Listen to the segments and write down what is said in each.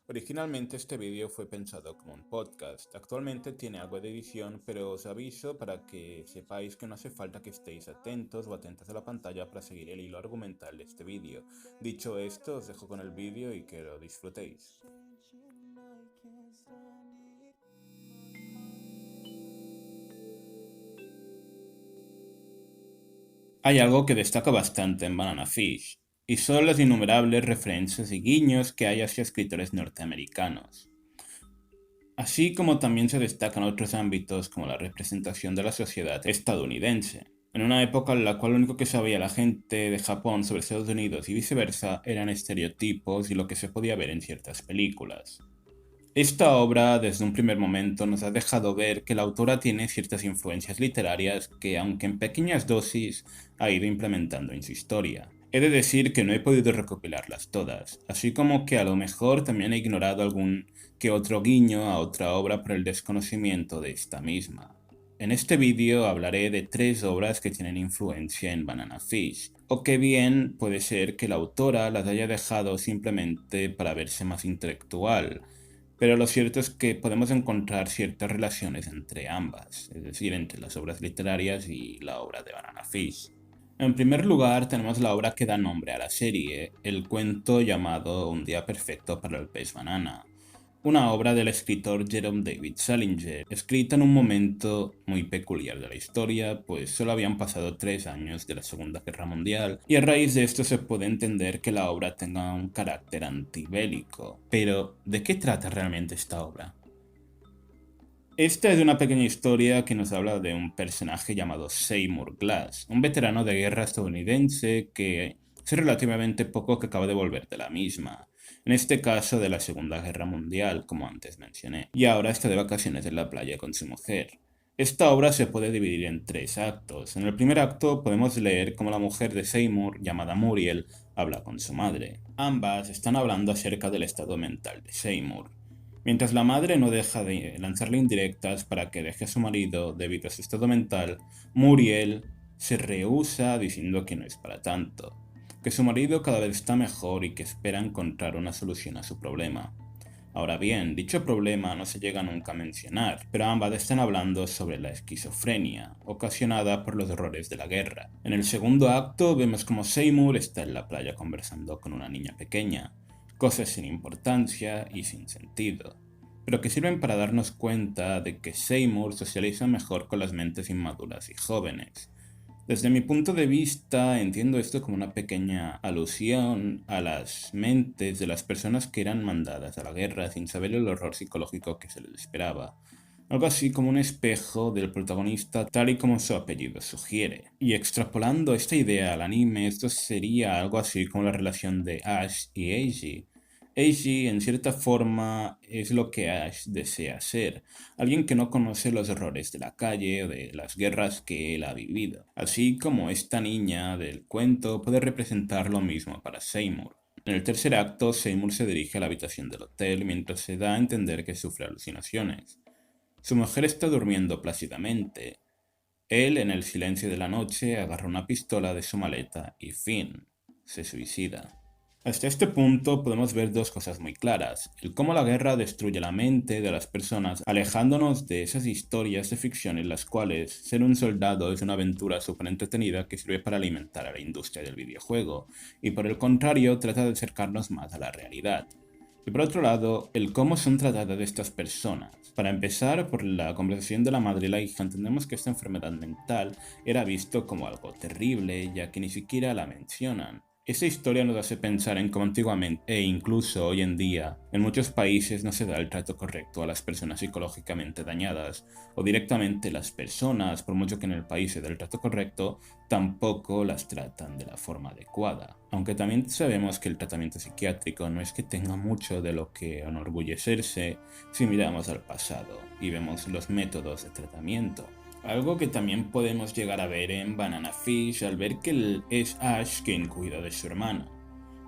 Originalmente este vídeo fue pensado como un podcast. Actualmente tiene algo de edición, pero os aviso para que sepáis que no hace falta que estéis atentos o atentas a la pantalla para seguir el hilo argumental de este vídeo. Dicho esto, os dejo con el vídeo y que lo disfrutéis. Hay algo que destaca bastante en Banana Fish, y son las innumerables referencias y guiños que hay hacia escritores norteamericanos. Así como también se destacan otros ámbitos como la representación de la sociedad estadounidense, en una época en la cual lo único que sabía la gente de Japón sobre Estados Unidos y viceversa eran estereotipos y lo que se podía ver en ciertas películas. Esta obra, desde un primer momento, nos ha dejado ver que la autora tiene ciertas influencias literarias que, aunque en pequeñas dosis, ha ido implementando en su historia. He de decir que no he podido recopilarlas todas, así como que a lo mejor también he ignorado algún que otro guiño a otra obra por el desconocimiento de esta misma. En este vídeo hablaré de 3 obras que tienen influencia en Banana Fish, o que bien puede ser que la autora las haya dejado simplemente para verse más intelectual, pero lo cierto es que podemos encontrar ciertas relaciones entre ambas, es decir, entre las obras literarias y la obra de Banana Fish. En primer lugar, tenemos la obra que da nombre a la serie, el cuento llamado Un día perfecto para el pez banana, una obra del escritor Jerome David Salinger, escrita en un momento muy peculiar de la historia, pues solo habían pasado 3 años de la Segunda Guerra Mundial, y a raíz de esto se puede entender que la obra tenga un carácter antibélico. Pero, ¿de qué trata realmente esta obra? Esta es una pequeña historia que nos habla de un personaje llamado Seymour Glass, un veterano de guerra estadounidense que hace relativamente poco que acaba de volver de la misma, en este caso de la Segunda Guerra Mundial, como antes mencioné, y ahora está de vacaciones en la playa con su mujer. Esta obra se puede dividir en 3 actos. En el primer acto podemos leer cómo la mujer de Seymour, llamada Muriel, habla con su madre. Ambas están hablando acerca del estado mental de Seymour. Mientras la madre no deja de lanzarle indirectas para que deje a su marido debido a su estado mental, Muriel se rehúsa diciendo que no es para tanto, que su marido cada vez está mejor y que espera encontrar una solución a su problema. Ahora bien, dicho problema no se llega nunca a mencionar, pero ambas están hablando sobre la esquizofrenia, ocasionada por los horrores de la guerra. En el segundo acto vemos como Seymour está en la playa conversando con una niña pequeña, cosas sin importancia y sin sentido, pero que sirven para darnos cuenta de que Seymour socializa mejor con las mentes inmaduras y jóvenes. Desde mi punto de vista, entiendo esto como una pequeña alusión a las mentes de las personas que eran mandadas a la guerra sin saber el horror psicológico que se les esperaba. Algo así como un espejo del protagonista tal y como su apellido sugiere. Y extrapolando esta idea al anime, esto sería algo así como la relación de Ash y Eiji. Eiji, en cierta forma, es lo que Ash desea ser, alguien que no conoce los horrores de la calle o de las guerras que él ha vivido. Así como esta niña del cuento puede representar lo mismo para Seymour. En el tercer acto, Seymour se dirige a la habitación del hotel mientras se da a entender que sufre alucinaciones. Su mujer está durmiendo plácidamente. Él, en el silencio de la noche, agarra una pistola de su maleta y fin, se suicida. Hasta este punto podemos ver 2 cosas muy claras: el cómo la guerra destruye la mente de las personas, alejándonos de esas historias de ficción en las cuales ser un soldado es una aventura súper entretenida que sirve para alimentar a la industria del videojuego, y por el contrario trata de acercarnos más a la realidad. Y por otro lado, el cómo son tratadas estas personas. Para empezar, por la conversación de la madre y la hija, entendemos que esta enfermedad mental era visto como algo terrible, ya que ni siquiera la mencionan. Esta historia nos hace pensar en cómo antiguamente, e incluso hoy en día, en muchos países no se da el trato correcto a las personas psicológicamente dañadas, o directamente las personas, por mucho que en el país se dé el trato correcto, tampoco las tratan de la forma adecuada. Aunque también sabemos que el tratamiento psiquiátrico no es que tenga mucho de lo que enorgullecerse si miramos al pasado y vemos los métodos de tratamiento. Algo que también podemos llegar a ver en Banana Fish al ver que es Ash quien cuida de su hermano.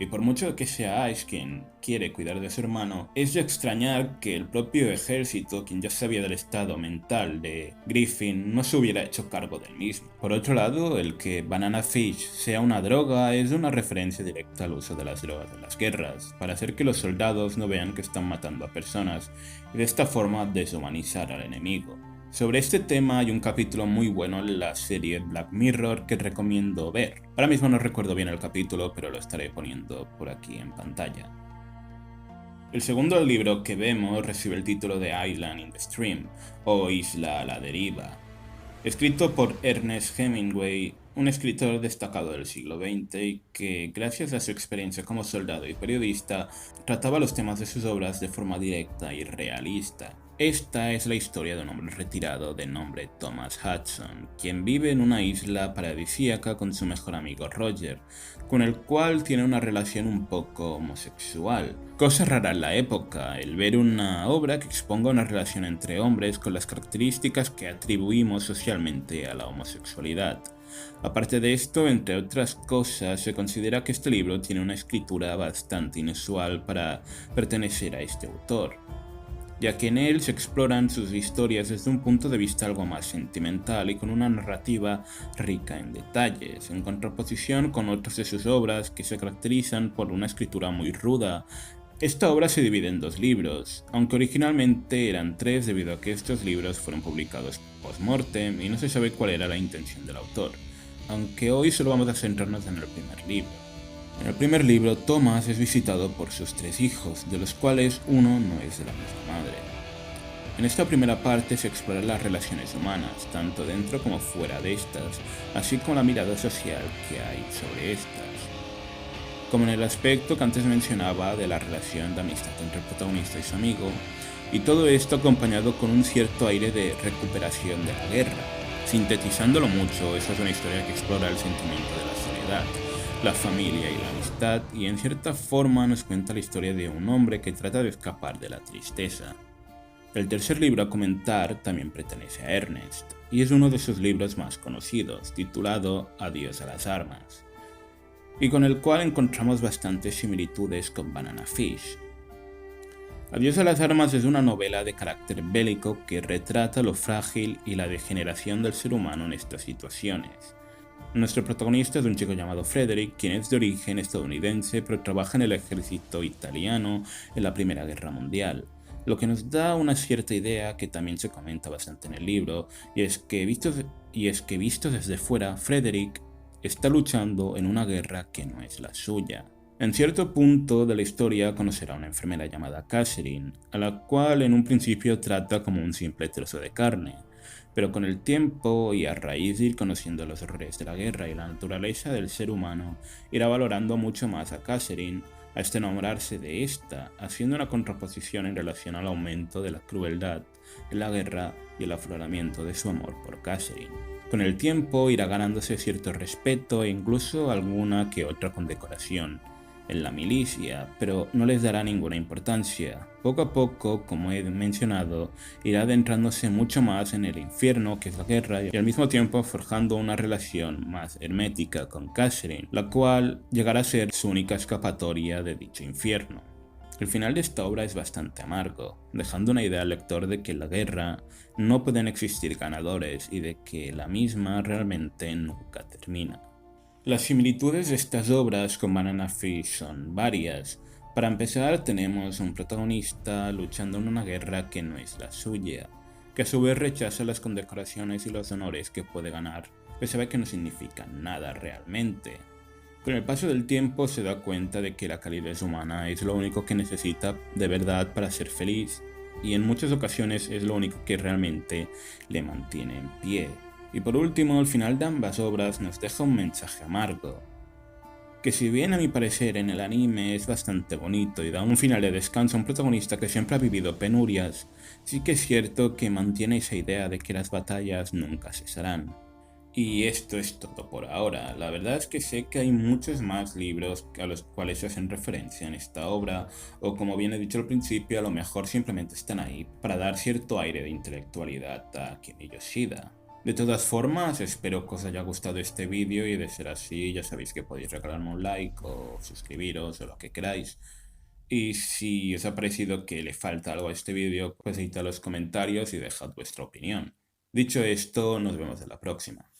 Y por mucho que sea Ace quien quiere cuidar de su hermano, es de extrañar que el propio ejército, quien ya sabía del estado mental de Griffin, no se hubiera hecho cargo del mismo. Por otro lado, el que Banana Fish sea una droga es una referencia directa al uso de las drogas en las guerras, para hacer que los soldados no vean que están matando a personas y de esta forma deshumanizar al enemigo. Sobre este tema hay un capítulo muy bueno en la serie Black Mirror que recomiendo ver. Ahora mismo no recuerdo bien el capítulo, pero lo estaré poniendo por aquí en pantalla. El segundo libro que vemos recibe el título de Island in the Stream, o Isla a la deriva. Escrito por Ernest Hemingway, un escritor destacado del siglo XX y que, gracias a su experiencia como soldado y periodista, trataba los temas de sus obras de forma directa y realista. Esta es la historia de un hombre retirado de nombre Thomas Hudson, quien vive en una isla paradisíaca con su mejor amigo Roger, con el cual tiene una relación un poco homosexual. Cosa rara en la época, el ver una obra que exponga una relación entre hombres con las características que atribuimos socialmente a la homosexualidad. Aparte de esto, entre otras cosas, se considera que este libro tiene una escritura bastante inusual para pertenecer a este autor, ya que en él se exploran sus historias desde un punto de vista algo más sentimental y con una narrativa rica en detalles, en contraposición con otras de sus obras que se caracterizan por una escritura muy ruda. Esta obra se divide en dos libros, aunque originalmente eran tres debido a que estos libros fueron publicados post-mortem y no se sabe cuál era la intención del autor, aunque hoy solo vamos a centrarnos en el primer libro. En el primer libro, Thomas es visitado por sus tres hijos, de los cuales uno no es de la misma madre. En esta primera parte se exploran las relaciones humanas, tanto dentro como fuera de estas, así como la mirada social que hay sobre estas, como en el aspecto que antes mencionaba de la relación de amistad entre el protagonista y su amigo, y todo esto acompañado con un cierto aire de recuperación de la guerra. Sintetizándolo mucho, esta es una historia que explora el sentimiento de la soledad, la familia y la amistad, y en cierta forma nos cuenta la historia de un hombre que trata de escapar de la tristeza. El tercer libro a comentar también pertenece a Ernest, y es uno de sus libros más conocidos, titulado Adiós a las armas, y con el cual encontramos bastantes similitudes con Banana Fish. Adiós a las armas es una novela de carácter bélico que retrata lo frágil y la degeneración del ser humano en estas situaciones. Nuestro protagonista es un chico llamado Frederick, quien es de origen estadounidense pero trabaja en el ejército italiano en la Primera Guerra Mundial, lo que nos da una cierta idea que también se comenta bastante en el libro, y es que visto desde fuera, Frederick está luchando en una guerra que no es la suya. En cierto punto de la historia conocerá a una enfermera llamada Catherine, a la cual en un principio trata como un simple trozo de carne, pero con el tiempo y a raíz de ir conociendo los horrores de la guerra y la naturaleza del ser humano, irá valorando mucho más a Catherine hasta enamorarse de esta, haciendo una contraposición en relación al aumento de la crueldad en la guerra y el afloramiento de su amor por Catherine. Con el tiempo irá ganándose cierto respeto e incluso alguna que otra condecoración en la milicia, pero no les dará ninguna importancia. Poco a poco, como he mencionado, irá adentrándose mucho más en el infierno que es la guerra y al mismo tiempo forjando una relación más hermética con Catherine, la cual llegará a ser su única escapatoria de dicho infierno. El final de esta obra es bastante amargo, dejando una idea al lector de que en la guerra no pueden existir ganadores y de que la misma realmente nunca termina. Las similitudes de estas obras con Banana Fish son varias. Para empezar, tenemos un protagonista luchando en una guerra que no es la suya, que a su vez rechaza las condecoraciones y los honores que puede ganar, pues sabe que no significan nada realmente. Con el paso del tiempo se da cuenta de que la calidez humana es lo único que necesita de verdad para ser feliz, y en muchas ocasiones es lo único que realmente le mantiene en pie. Y por último, al final de ambas obras nos deja un mensaje amargo, que si bien a mi parecer en el anime es bastante bonito y da un final de descanso a un protagonista que siempre ha vivido penurias, sí que es cierto que mantiene esa idea de que las batallas nunca cesarán. Y esto es todo por ahora. La verdad es que sé que hay muchos más libros a los cuales se hacen referencia en esta obra, o como bien he dicho al principio, a lo mejor simplemente están ahí para dar cierto aire de intelectualidad a Kimi Yoshida. De todas formas, espero que os haya gustado este vídeo y de ser así, ya sabéis que podéis regalarme un like o suscribiros o lo que queráis. Y si os ha parecido que le falta algo a este vídeo, pues editad los comentarios y dejad vuestra opinión. Dicho esto, nos vemos en la próxima.